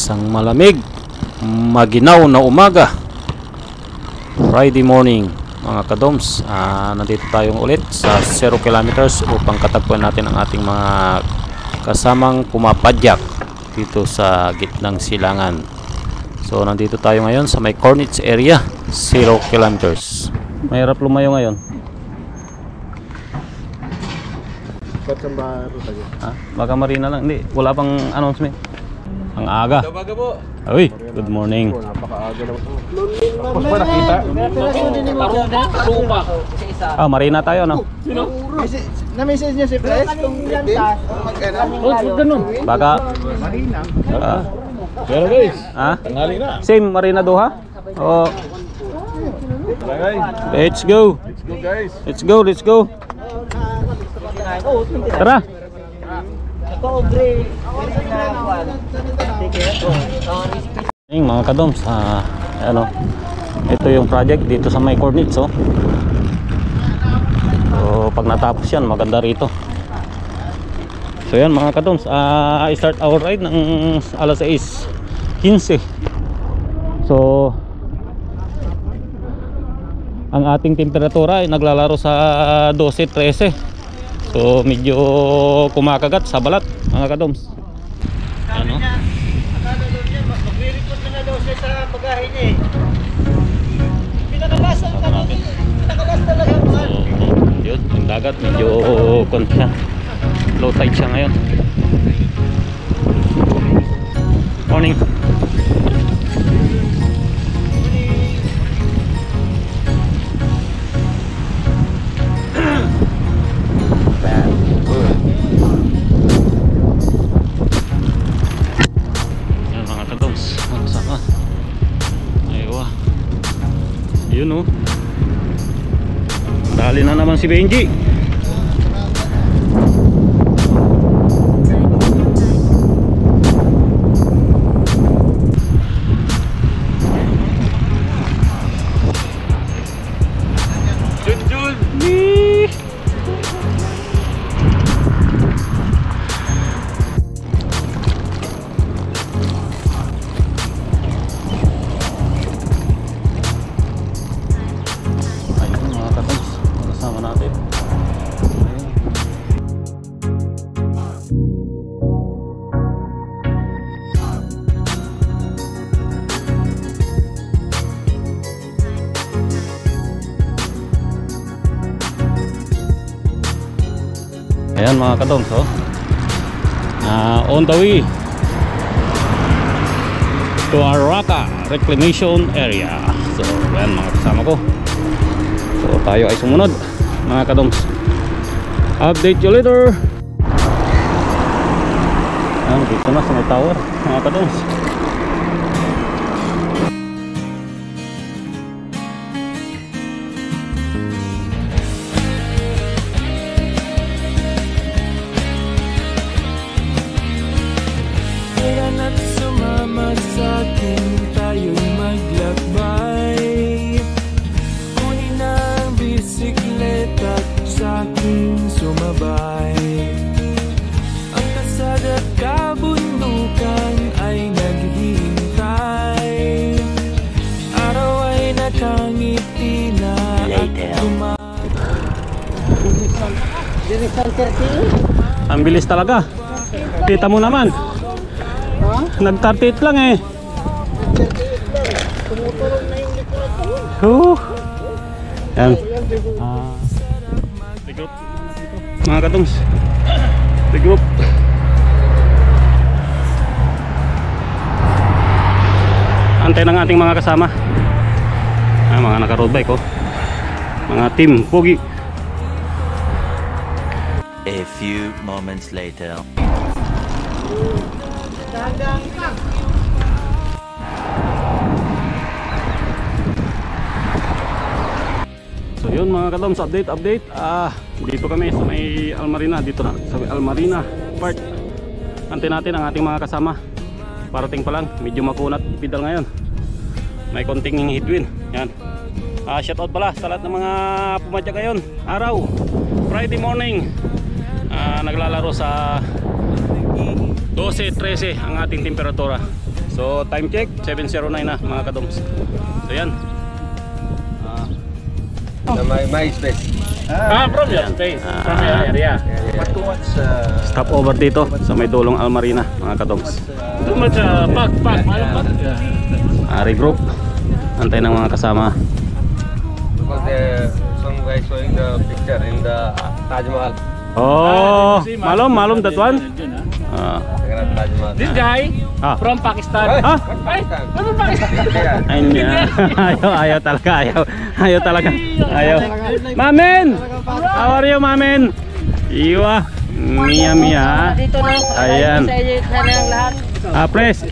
Isang malamig, maginaw na umaga, Friday morning mga kadoms. Nandito tayong ulit sa 0 kilometers upang katagpuan natin ang ating mga kasamang pumapadyak dito sa gitnang silangan. So nandito tayo ngayon sa may Cornets area, 0 kilometers. Mahirap lumayo ngayon. Baka marina lang. Hindi, wala pang announcement. Ang aga. Uy, good morning. Napakaaga naman. Tapos pa nakita. Marina tayo, no? Na-message niya si Pres kung lantas. Baka Marina. Pero guys, ha? tanghali na. Same Marina Doha? Oh, Guys, let's go. let's go guys. Let's go, let's go. Tara. Mga kadoms, ano, ito yung project dito sa may Cornets, oh. So pag natapos yan, maganda rito. So yan mga kadoms, I start our ride ng alas 6:15. So ang ating temperatura ay naglalaro sa 12-13. So medyo kumakagat sa balat mga kadoms. Ano? Akala daw niya, mag-report na daw siya sa bagahe niya eh. Pinakabasa ang kanina. Pinakabasa talaga mga. Yun, yung dagat medyo konti. Low tide siya ngayon. Morning. Yan mga kadoms, magsama. Aywa. Yun, oh. Dali na naman si Benji. Ayan mga kadoms, oh. On the way to Araka Reclamation Area. So ayan mga kasama ko. So tayo ay sumunod mga kadoms. Update you later. Ayan, dito na sa may tower mga kadoms. Ang bilis talaga. Kita mo naman. Nag-38 lang eh. Yan. Regroup mga kadoms. Regroup. Antay ng ating mga kasama. Mga naka-road bike, oh. Mga team Pogi. A few moments later. So yun mga kadoms, update. Dito kami sa may Almarina, dito na sa Almarina part. Antay natin ang ating mga kasama. Parating pa lang, medyo makunat pedal ngayon. May konting headwind. Yan. Shoutout pala sa lahat ng mga pumadyak ngayon. Araw, Friday morning. Naglalaro sa 12-13 ang ating temperatura. So time check 7:09 na mga kadoms. So yan. My space. From your space. From your area. But too much. Stop over dito sa may dulong Almarina mga kadoms. Too much pack. Regroup. Antay ng mga kasama. Because some guys showing the picture in the Taj Mahal. Oh, malum that one. Taj Mahal. This guy from Pakistan. Ay, from Pakistan. Ayaw talaga. Mamen! How are you, Mamen? Iwa. Mia. Dito na. Ayan. Sa inyo sana ang lahat. Pres,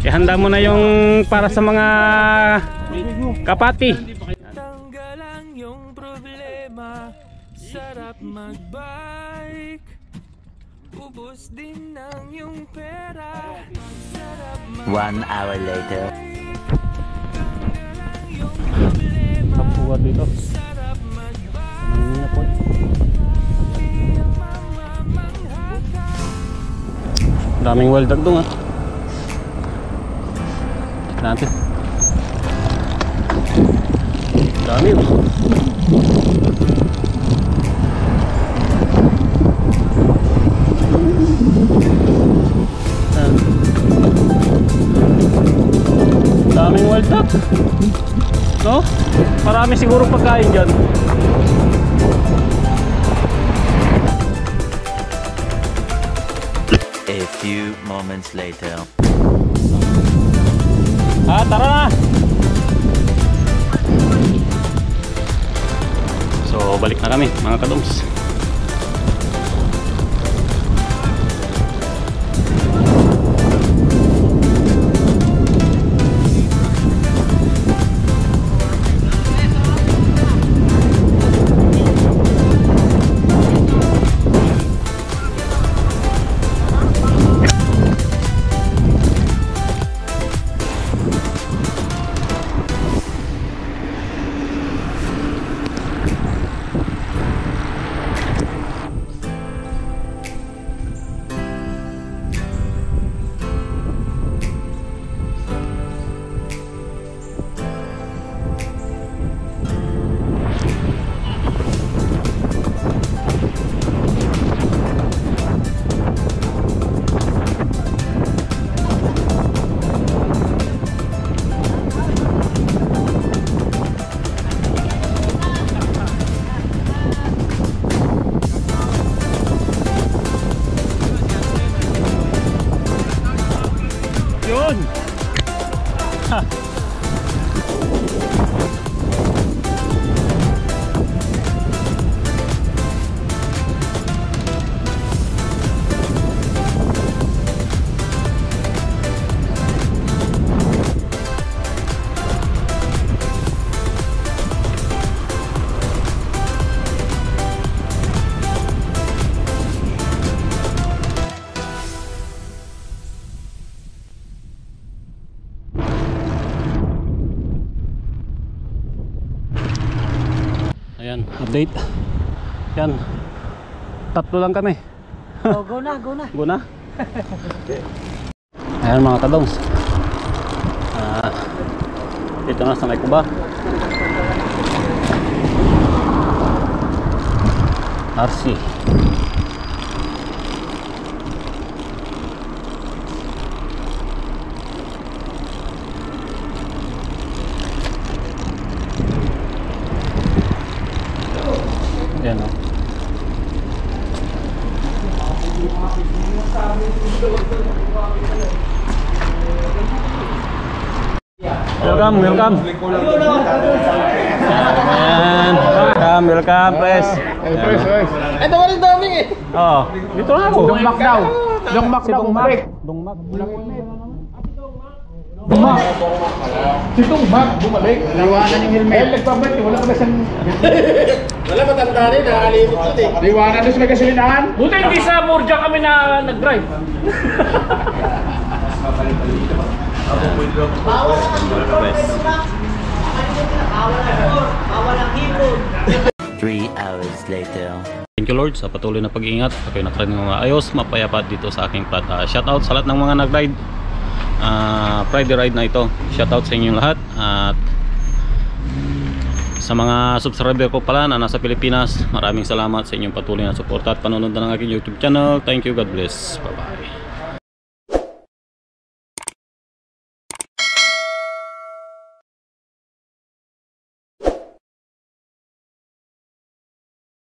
ihanda mo na yung para sa mga kapati. Tanggal ang iyong problema. Sarap magbike. Ubus din ng iyong pera. Sarap 1 hour later. Kapuwa dito. Daming weldag doon natin. Dami daming weldag, no? Marami siguro pagkain dyan. A few moments later. Tara na! So, balik na kami mga kadoms. Yun! Ha! Ayan, update. Yan. Tatlo lang kami. Oh, go na. Go na. Ayan mga kadongs. Dito na sa may kuba. RC. Yan o. Welcome. Ayan. Welcome, press. Ito wala dami eh. Oo. Dito na ako. Dongmak daw. Bumalik. Dongmak. Si Dongmak bumalik. Liwanan yung helmet. Nagpabalik, wala pa siyang... Wala matanda rin, nakalimot yun eh. Liwanan doon sa may gasolinahan. Buti hindi sa Murja kami na nag-drive. Bawal ang hipon. 3 hours later. Thank you Lord sa patuloy na pag-iingat. Ako'y nakaraan ng mga ayos, mapayapa dito sa aking plat. Shout out sa lahat ng mga nag-ride. Friday ride na ito. Shout out sa inyong lahat. At sa mga subscriber ko pala na nasa Pilipinas, maraming salamat sa inyong patuloy na suporta at panonood ng aking YouTube channel. Thank you, God bless. Bye bye.